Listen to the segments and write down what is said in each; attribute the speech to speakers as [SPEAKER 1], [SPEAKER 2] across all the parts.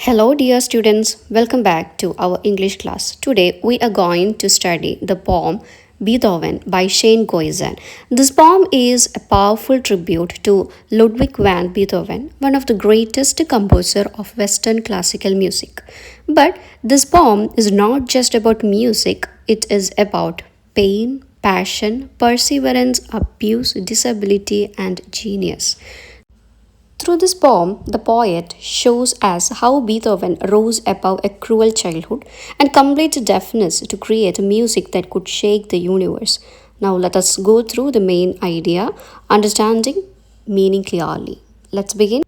[SPEAKER 1] Hello, dear students. Welcome back to our English class. Today, we are going to study the poem Beethoven by Shane Koyczan. This poem is a powerful tribute to Ludwig van Beethoven, one of the greatest composer of Western classical music. But this poem is not just about music, it is about pain, passion, perseverance, abuse, disability, and genius. Through this poem, the poet shows us how Beethoven rose above a cruel childhood and complete deafness to create music that could shake the universe. Now, let us go through the main idea, understanding meaning clearly. Let's begin.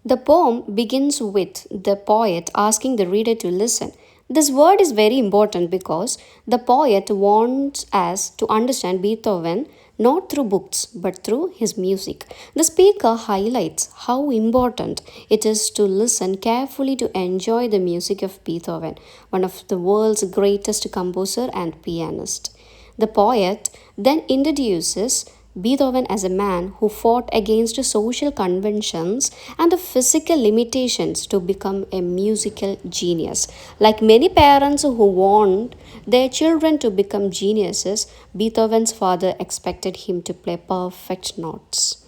[SPEAKER 1] The poem begins with the poet asking the reader to listen. This word is very important because the poet wants us to understand Beethoven not through books but through his music. The speaker highlights how important it is to listen carefully to enjoy the music of Beethoven, one of the world's greatest composer and pianist. The poet then introduces Beethoven as a man who fought against social conventions and the physical limitations to become a musical genius. Like many parents who want their children to become geniuses, Beethoven's father expected him to play perfect notes.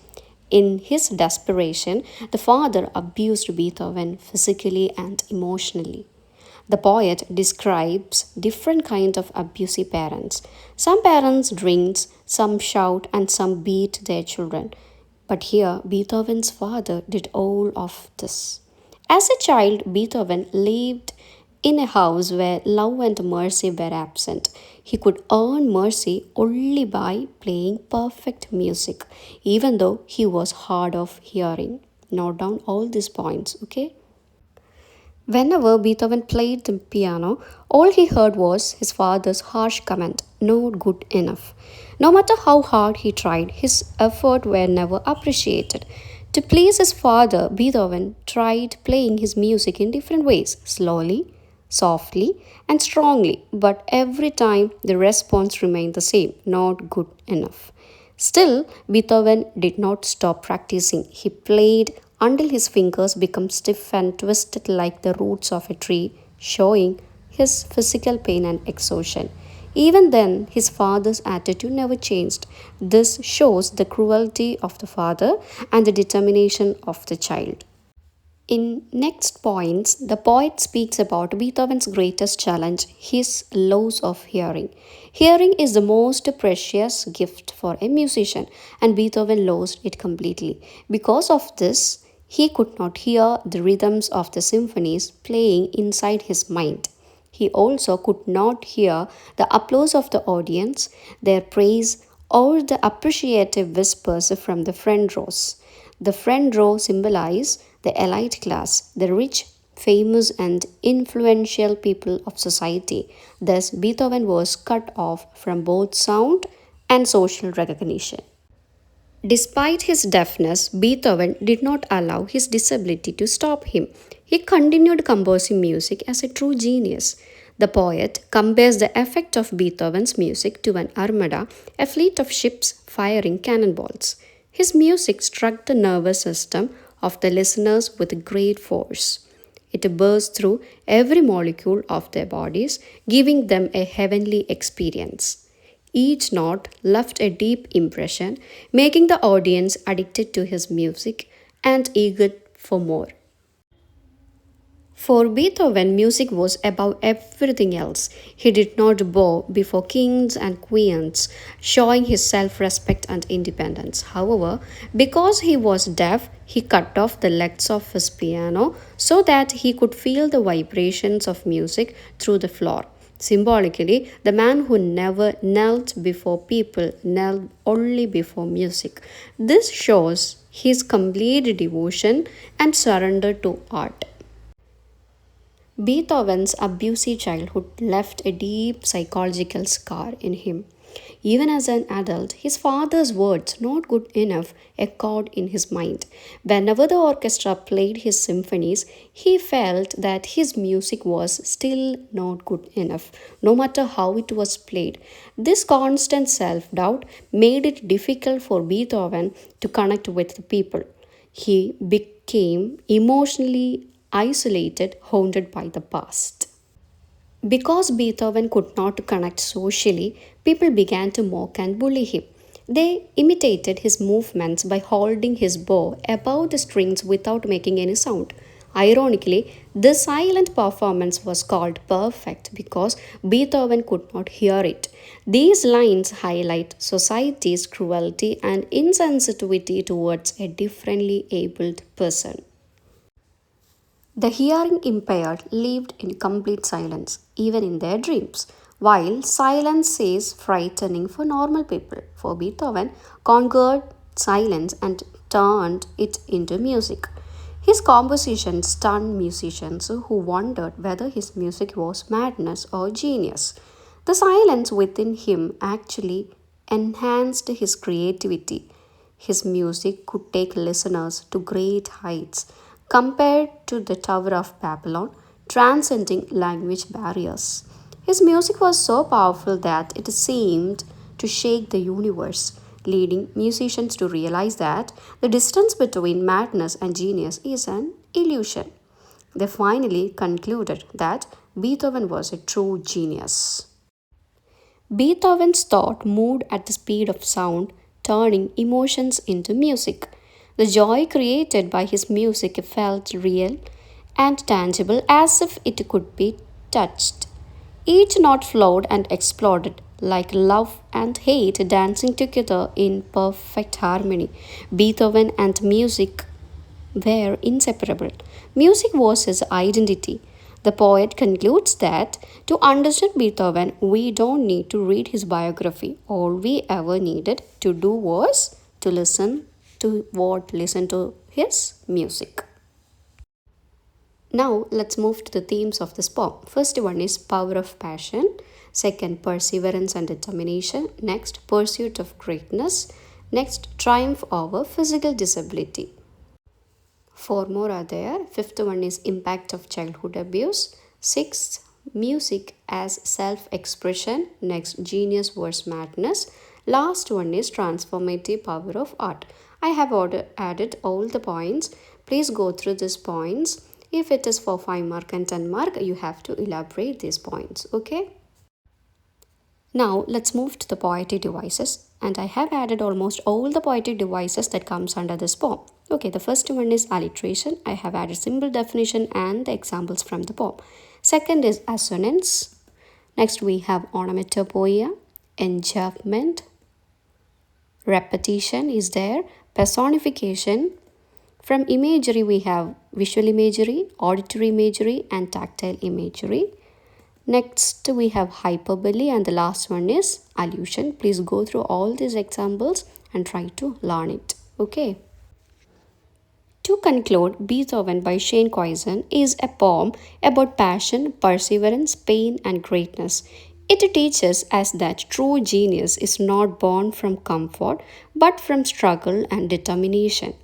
[SPEAKER 1] In his desperation, the father abused Beethoven physically and emotionally. The poet describes different kinds of abusive parents. Some parents drink, some shout, and some beat their children. But here, Beethoven's father did all of this. As a child, Beethoven lived in a house where love and mercy were absent. He could earn mercy only by playing perfect music, even though he was hard of hearing. Note down all these points, okay? Whenever Beethoven played the piano, all he heard was his father's harsh comment, not good enough. No matter how hard he tried, his efforts were never appreciated. To please his father, Beethoven tried playing his music in different ways, slowly, softly, and strongly, but every time the response remained the same, not good enough. Still, Beethoven did not stop practicing. He played until his fingers became stiff and twisted like the roots of a tree, showing his physical pain and exhaustion. Even then, his father's attitude never changed. This shows the cruelty of the father and the determination of the child. In next points, the poet speaks about Beethoven's greatest challenge, his loss of hearing. Hearing is the most precious gift for a musician, and Beethoven lost it completely. Because of this, he could not hear the rhythms of the symphonies playing inside his mind. He also could not hear the applause of the audience, their praise, or the appreciative whispers from the front rows. The front row symbolize the elite class, the rich, famous, and influential people of society. Thus, Beethoven was cut off from both sound and social recognition. Despite his deafness, Beethoven did not allow his disability to stop him. He continued composing music as a true genius. The poet compares the effect of Beethoven's music to an armada, a fleet of ships firing cannonballs. His music struck the nervous system of the listeners with great force. It burst through every molecule of their bodies, giving them a heavenly experience. Each note left a deep impression, making the audience addicted to his music and eager for more. For Beethoven, music was above everything else. He did not bow before kings and queens, showing his self respect and independence. However, because he was deaf, he cut off the legs of his piano so that he could feel the vibrations of music through the floor. Symbolically, the man who never knelt before people knelt only before music. This shows his complete devotion and surrender to art. Beethoven's abusive childhood left a deep psychological scar in him. Even as an adult, his father's words, not good enough, echoed in his mind. Whenever the orchestra played his symphonies, he felt that his music was still not good enough, no matter how it was played. This constant self doubt made it difficult for Beethoven to connect with the people. He became emotionally isolated, haunted by the past. Because Beethoven could not connect socially, people began to mock and bully him. They imitated his movements by holding his bow above the strings without making any sound. Ironically, this silent performance was called perfect because Beethoven could not hear it. These lines highlight society's cruelty and insensitivity towards a differently abled person. The hearing impaired lived in complete silence, even in their dreams, while silence is frightening for normal people. For Beethoven, conquered silence and turned it into music. His composition stunned musicians who wondered whether his music was madness or genius. The silence within him actually enhanced his creativity. His music could take listeners to great heights, compared to the Tower of Babylon, transcending language barriers. His music was so powerful that it seemed to shake the universe, leading musicians to realize that the distance between madness and genius is an illusion. They finally concluded that Beethoven was a true genius. Beethoven's thought moved at the speed of sound, turning emotions into music. The joy created by his music felt real and tangible as if it could be touched. Each note flowed and exploded like love and hate dancing together in perfect harmony. Beethoven and music were inseparable. Music was his identity. The poet concludes that to understand Beethoven, we don't need to read his biography. All we ever needed to do was to listen to his music. Now let's move to the themes of this poem. First one is power of passion. Second, perseverance and determination. Next, pursuit of greatness. Next, triumph over physical disability. Four more are there. Fifth one is impact of childhood abuse. Sixth, music as self-expression. Next, genius versus madness. Last one is transformative power of art. I have added all the points. Please go through these points. If it is for 5 mark and 10 mark, you have to elaborate these points. Okay. Now let's move to the poetic devices, and I have added almost all the poetic devices that comes under this poem. Okay, the first one is alliteration. I have added simple definition and the examples from the poem. Second is assonance. Next we have onomatopoeia, enchantment, repetition is there, personification. From imagery we have visual imagery, auditory imagery and tactile imagery. Next we have hyperbole, and the last one is allusion. Please go through all these examples and try to learn it. Okay. To conclude, Beethoven by Shane Koyczan is a poem about passion, perseverance, pain and greatness. It teaches us that true genius is not born from comfort but from struggle and determination.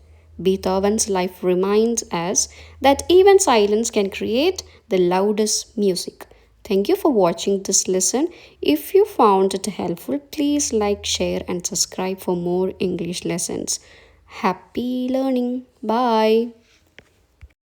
[SPEAKER 1] Beethoven's life reminds us that even silence can create the loudest music. Thank you for watching this lesson. If you found it helpful, please like, share, and subscribe for more English lessons. Happy learning. Bye.